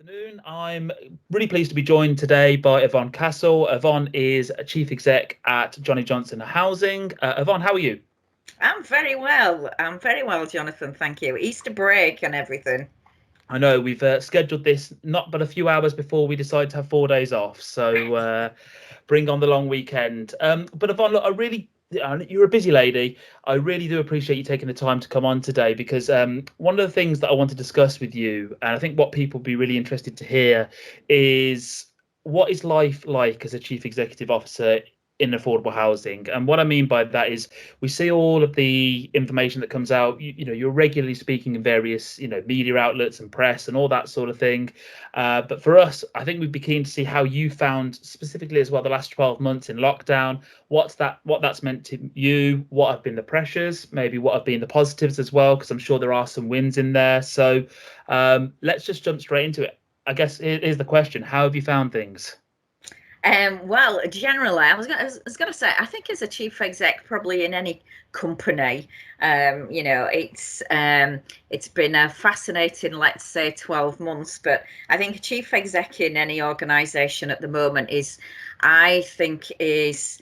Afternoon. I'm really pleased to be joined today by Yvonne Castle. Yvonne is a chief exec at Johnnie Johnson Housing. Yvonne, how are you? I'm very well. I'm very well, Jonathan. Thank you. Easter break and everything. I know we've scheduled this not but a few hours before we decide to have 4 days off, so bring on the long weekend. But Yvonne, look, you're a busy lady. I really do appreciate you taking the time to come on today because one of the things that I want to discuss with you, and I think what people would be really interested to hear, is what is life like as a chief executive officer in affordable housing. And what I mean by that is we see all of the information that comes out. You're regularly speaking in various media outlets and press and all that sort of thing. But for us, I think we'd be keen to see how you found specifically as well the last 12 months in lockdown. What that's meant to you, what have been the pressures, maybe what have been the positives as well, because I'm sure there are some wins in there. So let's just jump straight into it. I guess here's the question: how have you found things? Well, generally, I was gonna say, I think as a chief exec, probably in any company, it's been a fascinating, let's say, 12 months. But I think a chief exec in any organisation at the moment I think, is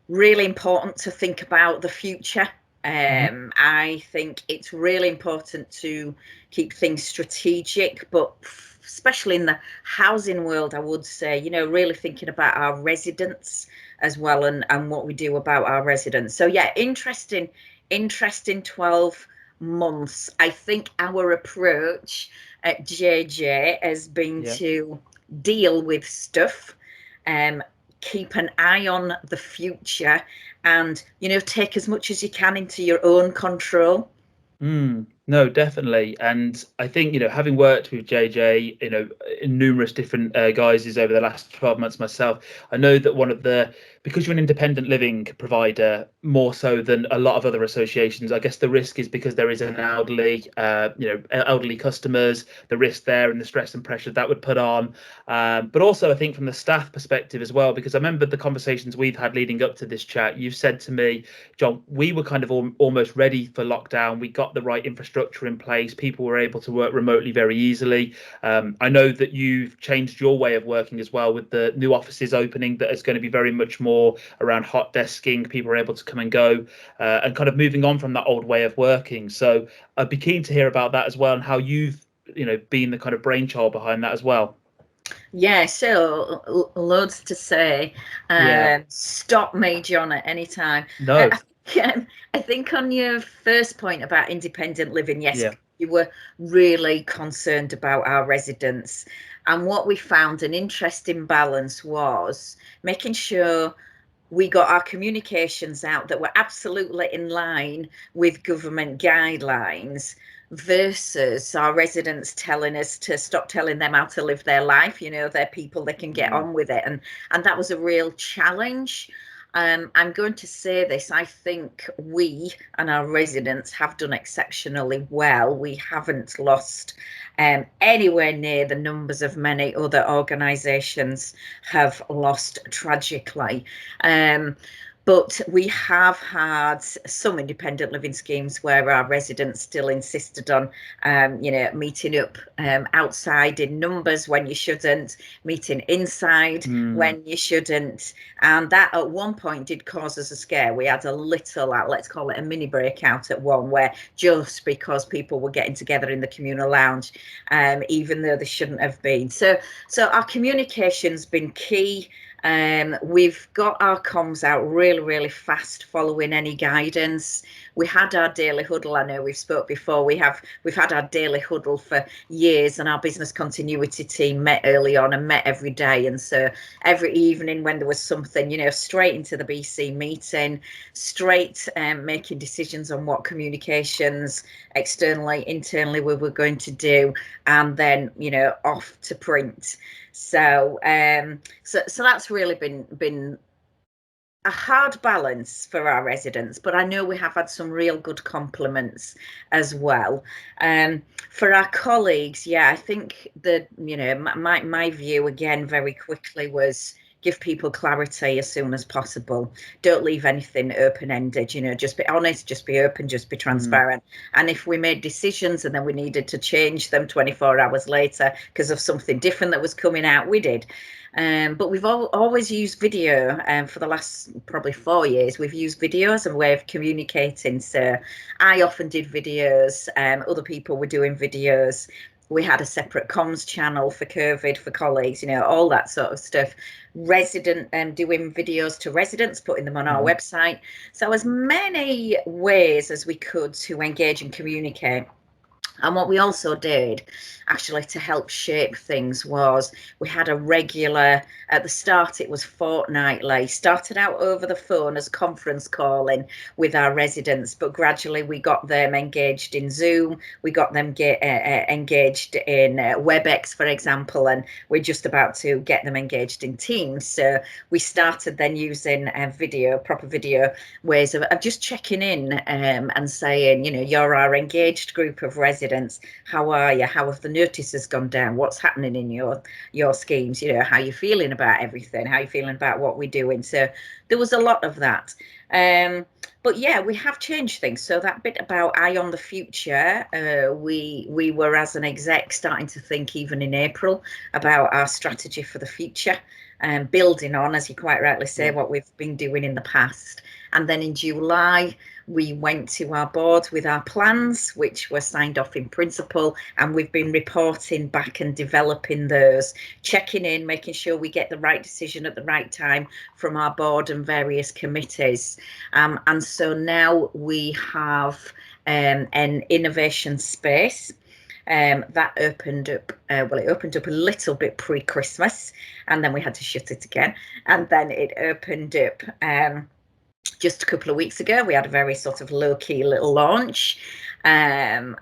really important to think about the future. Mhm. I think it's really important to keep things strategic, but especially in the housing world, I would say, really thinking about our residents as well, and what we do about our residents. So yeah, interesting 12 months. I think our approach at JJ has been Yeah. to deal with stuff, um, keep an eye on the future, and take as much as you can into your own control. No, definitely. And I think, having worked with JJ, in numerous different guises over the last 12 months myself, I know that because you're an independent living provider, more so than a lot of other associations, I guess the risk is because there is an elderly customers, the risk there and the stress and pressure that would put on. But also, I think from the staff perspective as well, because I remember the conversations we've had leading up to this chat, you've said to me, John, we were kind of almost ready for lockdown. We got the right infrastructure in place. People were able to work remotely very easily. I know that you've changed your way of working as well with the new offices opening that is going to be very much more around hot desking. People are able to come and go and kind of moving on from that old way of working. So I'd be keen to hear about that as well and how you've been the kind of brainchild behind that as well. Yeah, so loads to say. Yeah. Stop me, John, at any time. No. I think on your first point about independent living, yes, Yeah. you were really concerned about our residents. And what we found an interesting balance was making sure we got our communications out that were absolutely in line with government guidelines, versus our residents telling us to stop telling them how to live their life. They're people, they can get Mm. on with it. And that was a real challenge. I'm going to say this: I think we and our residents have done exceptionally well. We haven't lost anywhere near the numbers of many other organisations have lost tragically. Um, but we have had some independent living schemes where our residents still insisted on, meeting up outside in numbers when you shouldn't, meeting inside Mm. when you shouldn't. And that at one point did cause us a scare. We had a little, let's call it a mini breakout at one, where just because people were getting together in the communal lounge, even though they shouldn't have been. So our communication's been key. We've got our comms out really, really fast following any guidance. We had our daily huddle. I know we've spoke before. We've had our daily huddle for years, and our business continuity team met early on and met every day. And so every evening when there was something, straight into the BC meeting, straight making decisions on what communications externally, internally we were going to do, and then off to print. So that's really been a hard balance for our residents, but I know we have had some real good compliments as well. For our colleagues, yeah, I think that my view again very quickly was give people clarity as soon as possible. Don't leave anything open-ended, you know, just be honest, just be open, just be transparent. And if we made decisions and then we needed to change them 24 hours later because of something different that was coming out, we did. But we've always used video, for the last probably 4 years. We've used video as a way of communicating. So I often did videos, other people were doing videos. We had a separate comms channel for COVID, for colleagues, you know, all that sort of stuff. Resident doing videos to residents, putting them on our website. So as many ways as we could to engage and communicate. And what we also did, actually, to help shape things was we had a regular, at the start it was fortnightly, started out over the phone as conference calling with our residents, but gradually we got them engaged in Zoom, we got them engaged in WebEx, for example, and we're just about to get them engaged in Teams. So we started then using video, proper video ways of just checking in and saying, you know, you're our engaged group of residents. How are you? How have the notices gone down? What's happening in your schemes? You know, how you feeling about everything? How you feeling about what we're doing? So there was a lot of that. But yeah, we have changed things. So that bit about eye on the future, we were as an exec starting to think even in April about our strategy for the future, and building on, as you quite rightly say, what we've been doing in the past. And then in July, we went to our board with our plans, which were signed off in principle, and we've been reporting back and developing those, checking in, making sure we get the right decision at the right time from our board and various committees. And so now we have an innovation space. That opened up, well, it opened up a little bit pre-Christmas, and then we had to shut it again. And then it opened up just a couple of weeks ago. We had a very sort of low-key little launch. And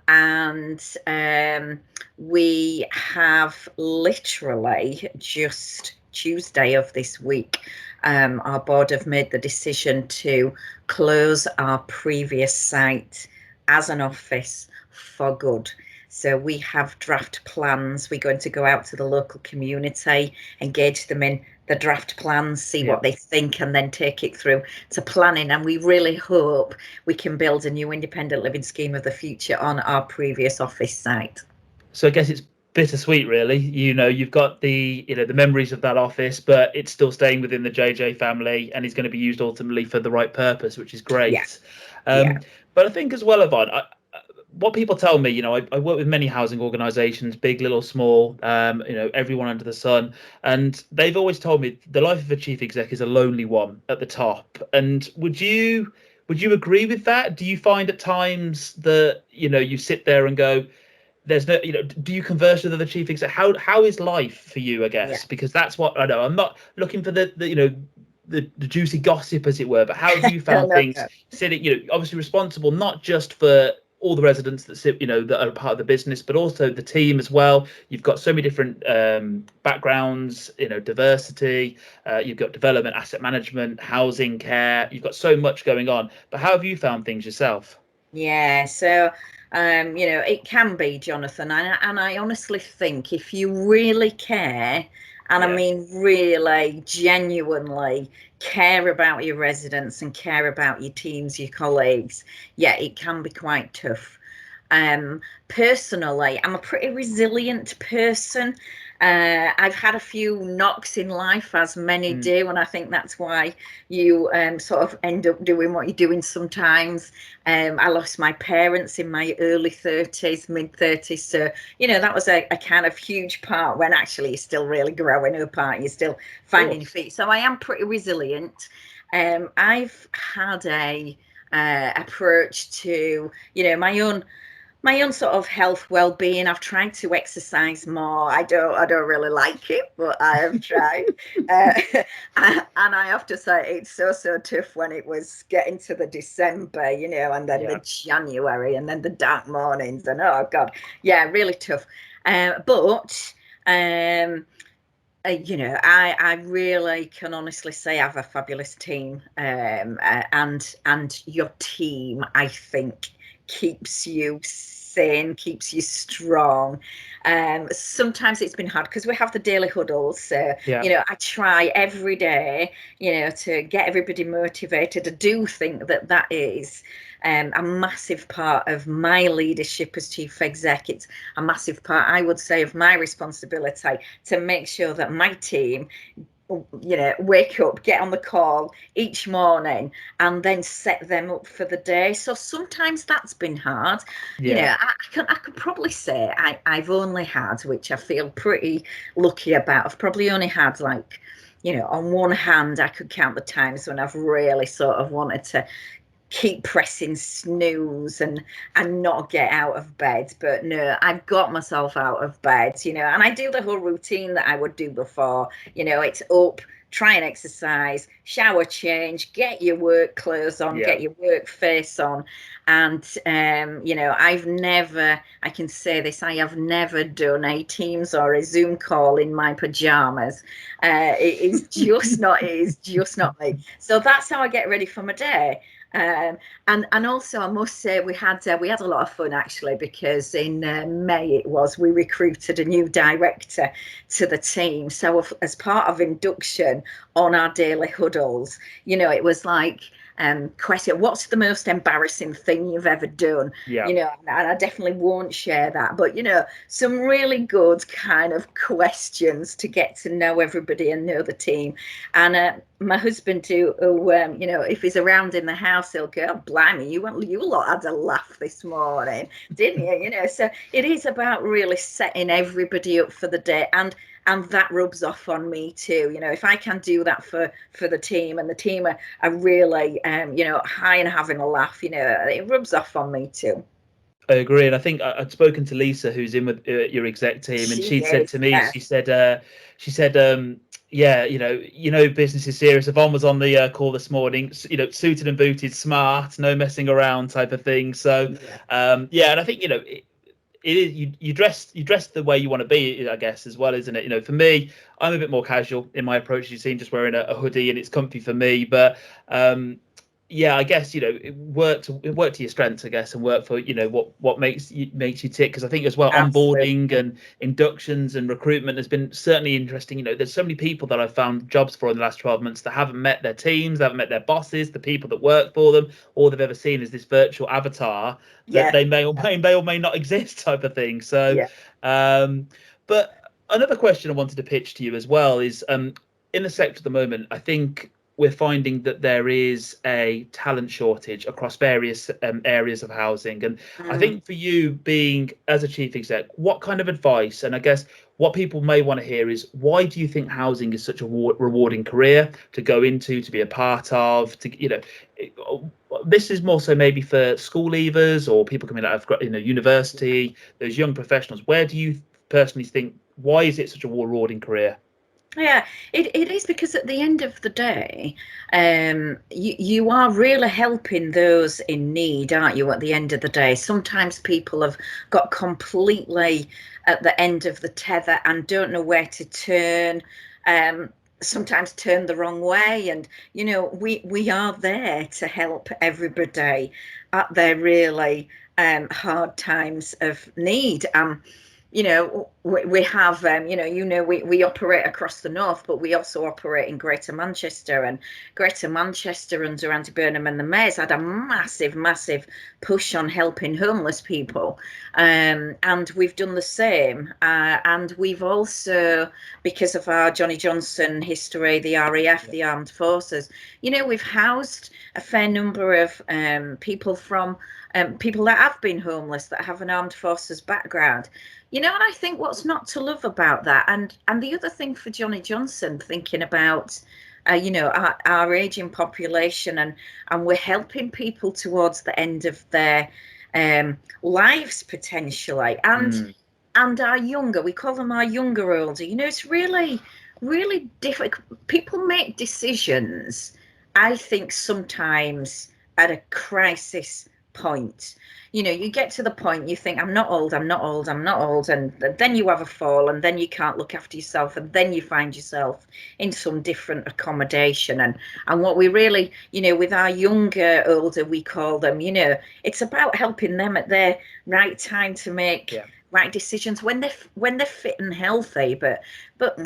we have literally just Tuesday of this week, our board have made the decision to close our previous site as an office for good. So we have draft plans. We're going to go out to the local community, engage them in the draft plans, see what they think, and then take it through to planning. And we really hope we can build a new independent living scheme of the future on our previous office site. So I guess it's bittersweet, really. You know, you've got the, you know, the memories of that office, but it's still staying within the JJ family and is going to be used ultimately for the right purpose, which is great. But I think as well, Yvonne, what people tell me, you know, I work with many housing organisations, big, little, small, you know, everyone under the sun, and they've always told me the life of a chief exec is a lonely one at the top. And would you agree with that? Do you find at times that, you know, you sit there and go, there's no, you know, do you converse with other chief exec? How is life for you, I guess? Because that's what I know. I'm not looking for the you know, the juicy gossip, as it were, but how have you found things sitting, you know, obviously responsible not just for all the residents that sit, you know, that are part of the business, but also the team as well. You've got so many different backgrounds, you know, diversity, you've got development, asset management, housing, care, you've got so much going on. But how have you found things yourself? Yeah, so you know, it can be, Jonathan, and I honestly think if you really care, and I mean really genuinely care about your residents and care about your teams, your colleagues, it can be quite tough. Personally, I'm a pretty resilient person. I've had a few knocks in life, as many do, and I think that's why you sort of end up doing what you're doing sometimes. I lost my parents in my early 30s, mid 30s, so you know that was a kind of huge part when actually you're still really growing up, aren't you? Still finding your feet. So I am pretty resilient. I've had a approach to, you know, my own sort of health, well-being. I've tried to exercise more. I don't really like it, but I have tried. And I have to say, it's so tough when it was getting to the December, you know, and then the January, and then the dark mornings, and oh God, really tough. But you know, I really can honestly say I have a fabulous team, and your team, I think, keeps you sane, keeps you strong. Sometimes it's been hard because we have the daily huddles. So, Yeah. I try every day, to get everybody motivated. I do think that is a massive part of my leadership as chief exec. It's a massive part, I would say, of my responsibility to make sure that my team wake up, get on the call each morning, and then set them up for the day. So sometimes that's been hard. Yeah. I could probably say I've only had, which I feel pretty lucky about, I've probably only had like, on one hand I could count the times when I've really sort of wanted to keep pressing snooze and not get out of bed. But no, I've got myself out of bed, and I do the whole routine that I would do before. It's up, try and exercise, shower, change, get your work clothes on, get your work face on. And I've never, I can say this, I have never done a Teams or a Zoom call in my pajamas. It is just not me. So that's how I get ready for my day. And also I must say we had a lot of fun actually, because in May we recruited a new director to the team. So as part of induction on our daily huddles, it was like question, what's the most embarrassing thing you've ever done? And I definitely won't share that, but some really good kind of questions to get to know everybody and know the team. And my husband who if he's around in the house, he'll go, oh, blimey, you lot had a laugh this morning, didn't you? So it is about really setting everybody up for the day, and that rubs off on me too. If I can do that for the team, and the team are really high and having a laugh, it rubs off on me too. I agree, and I think I'd spoken to Lisa, who's in with your exec team, and she'd said to me, yeah. she said, yeah, business is serious. Yvonne was on the call this morning, suited and booted, smart, no messing around type of thing. So, yeah, and I think it is you dress the way you want to be, I guess, as well, isn't it? For me, I'm a bit more casual in my approach. You've seen, just wearing a hoodie, and it's comfy for me, but yeah, I guess work to your strengths, I guess, and work for what makes you tick. Because I think as well, Absolutely. onboarding and inductions and recruitment has been certainly interesting. There's so many people that I've found jobs for in the last 12 months that haven't met their teams, they haven't met their bosses, the people that work for them. All they've ever seen is this virtual avatar that they may or may not exist, type of thing. So, but another question I wanted to pitch to you as well is, in the sector at the moment, I think we're finding that there is a talent shortage across various areas of housing. And I think for you, being as a chief exec, what kind of advice, and I guess what people may want to hear is, why do you think housing is such a rewarding career to go into, to be a part of, this is more so maybe for school leavers or people coming out of university, those young professionals. Where do you personally think, why is it such a rewarding career? Yeah, it is, because at the end of the day, you are really helping those in need, aren't you, at the end of the day? Sometimes people have got completely at the end of the tether and don't know where to turn, sometimes turn the wrong way. And, we are there to help everybody at their really hard times of need. We have, we operate across the north, but we also operate in Greater Manchester, and Greater Manchester under Andy Burnham and the Mayor's had a massive push on helping homeless people. And we've done the same. And we've also, because of our Johnnie Johnson history, the RAF, the Armed Forces, we've housed a fair number of people from people that have been homeless, that have an armed forces background. And I think what's not to love about that, and the other thing for Johnnie Johnson, thinking about our aging population, and we're helping people towards the end of their lives potentially, and our younger, we call them our younger older. It's really difficult. People make decisions, I think, sometimes at a crisis point. You know, you get to the point you think, I'm not old, I'm not old, I'm not old, and then you have a fall, and then you can't look after yourself, and then you find yourself in some different accommodation. And what we really, you know, with our younger, older, we call them, you know, it's about helping them at their right time to make right decisions when they're fit and healthy. But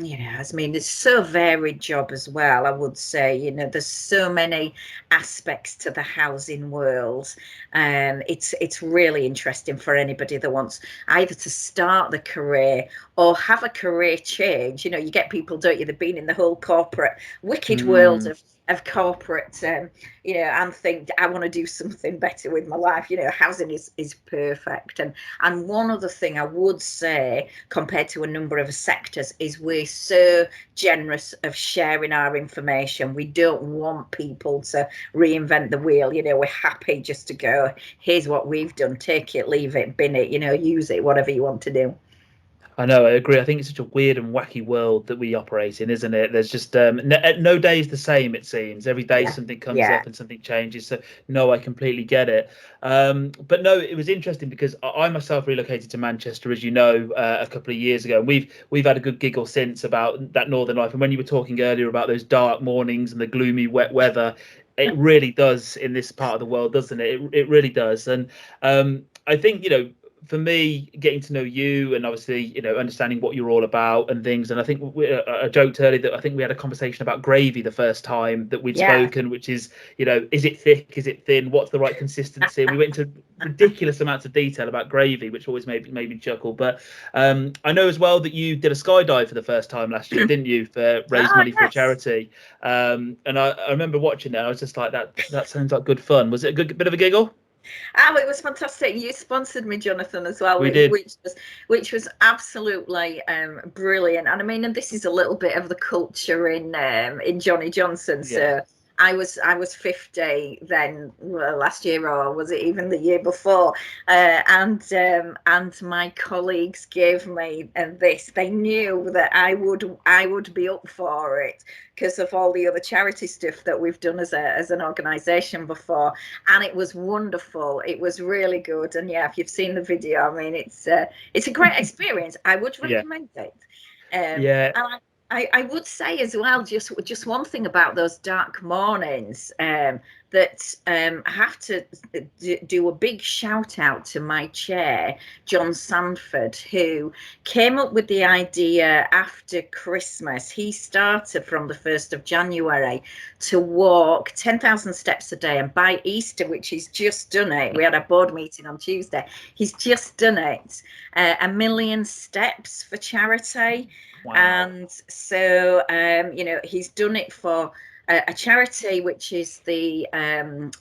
you know, I mean, it's so varied job as well, I would say. You know, there's so many aspects to the housing world. It's really interesting for anybody that wants either to start the career or have a career change. You know, you get people, don't you, they've been in the whole corporate wicked world of corporate, you know, and think, I want to do something better with my life. You know, housing is perfect. And one other thing I would say, compared to a number of sectors, is we're so generous of sharing our information. We don't want people to reinvent the wheel. You know, we're happy just to go, here's what we've done, take it, leave it, bin it, you know, use it, whatever you want to do. I know, I agree. I think it's such a weird and wacky world that we operate in, isn't it? There's just no day is the same, it seems. Every day something comes up and something changes. So no, I completely get it. But no, it was interesting because I myself relocated to Manchester, as you know, a couple of years ago. And we've had a good giggle since about that northern life. And when you were talking earlier about those dark mornings and the gloomy wet weather, it really does in this part of the world, doesn't it? It really does. And I think, you know, for me, getting to know you and obviously, you know, understanding what you're all about and things. And I think I joked earlier that I think we had a conversation about gravy the first time that we'd spoken, which is, you know, is it thick? Is it thin? What's the right consistency? And we went into ridiculous amounts of detail about gravy, which always made me chuckle. But I know as well that you did a skydive for the first time last year, didn't you, for raise money for a charity? And I remember watching that. I was just like, that sounds like good fun. Was it a good bit of a giggle? Oh, it was fantastic. You sponsored me, Jonathan, as well, We did. which was absolutely brilliant. And I mean, and this is a little bit of the culture in Johnnie Johnson. So I was 50 then, last year, or was it even the year before? And my colleagues gave me this. They knew that I would be up for it because of all the other charity stuff that we've done as an organisation before, and it was wonderful. It was really good. And yeah, if you've seen the video, I mean, it's a great experience. I would recommend it. And I would say as well, just one thing about those dark mornings, that I have to do a big shout out to my chair, John Sanford, who came up with the idea after Christmas. He started from the 1st of January to walk 10,000 steps a day, and by Easter, which he's just done it, we had a board meeting on Tuesday, he's just done it, 1 million steps for charity. Wow. And so you know, he's done it for a charity which is the air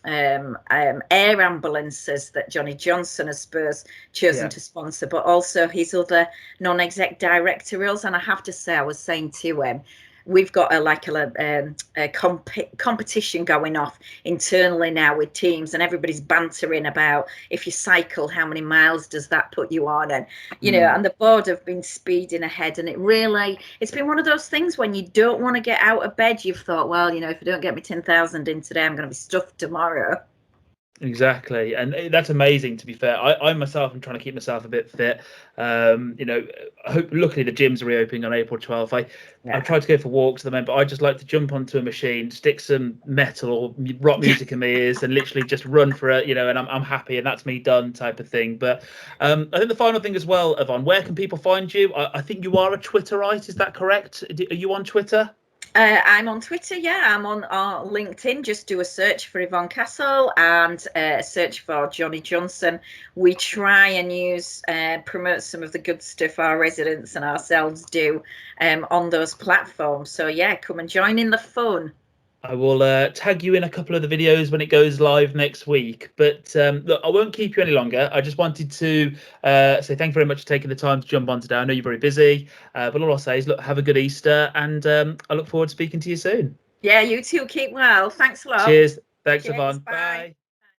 ambulances that Johnnie Johnson has chosen to sponsor, but also his other non-exec directorials. And I have to say, I was saying to him, we've got a competition going off internally now with teams, and everybody's bantering about, if you cycle, how many miles does that put you on? And you know, and the board have been speeding ahead, and it's been one of those things when you don't want to get out of bed. You've thought, well, you know, if I don't get me 10,000 in today, I'm going to be stuffed tomorrow. Exactly, and that's amazing. To be fair, I myself am trying to keep myself a bit fit. You know, luckily the gyms are reopening on April 12th. I've tried to go for walks at the moment, but I just like to jump onto a machine, stick some metal or rock music in my ears, and literally just run for it. You know, and I'm happy, and that's me done, type of thing. But I think the final thing as well, Yvonne, where can people find you? I think you are a Twitterite. Is that correct? Are you on Twitter? I'm on Twitter, I'm on LinkedIn. Just do a search for Yvonne Castle and search for Johnnie Johnson. We try and promote some of the good stuff our residents and ourselves do on those platforms. So yeah, come and join in the fun. I will tag you in a couple of the videos when it goes live next week. But look, I won't keep you any longer. I just wanted to say thank you very much for taking the time to jump on today. I know you're very busy, but all I'll say is, look, have a good Easter, and I look forward to speaking to you soon. Yeah, you too. Keep well. Thanks a lot. Cheers. Thanks, Cheers, Yvonne. bye. Bye.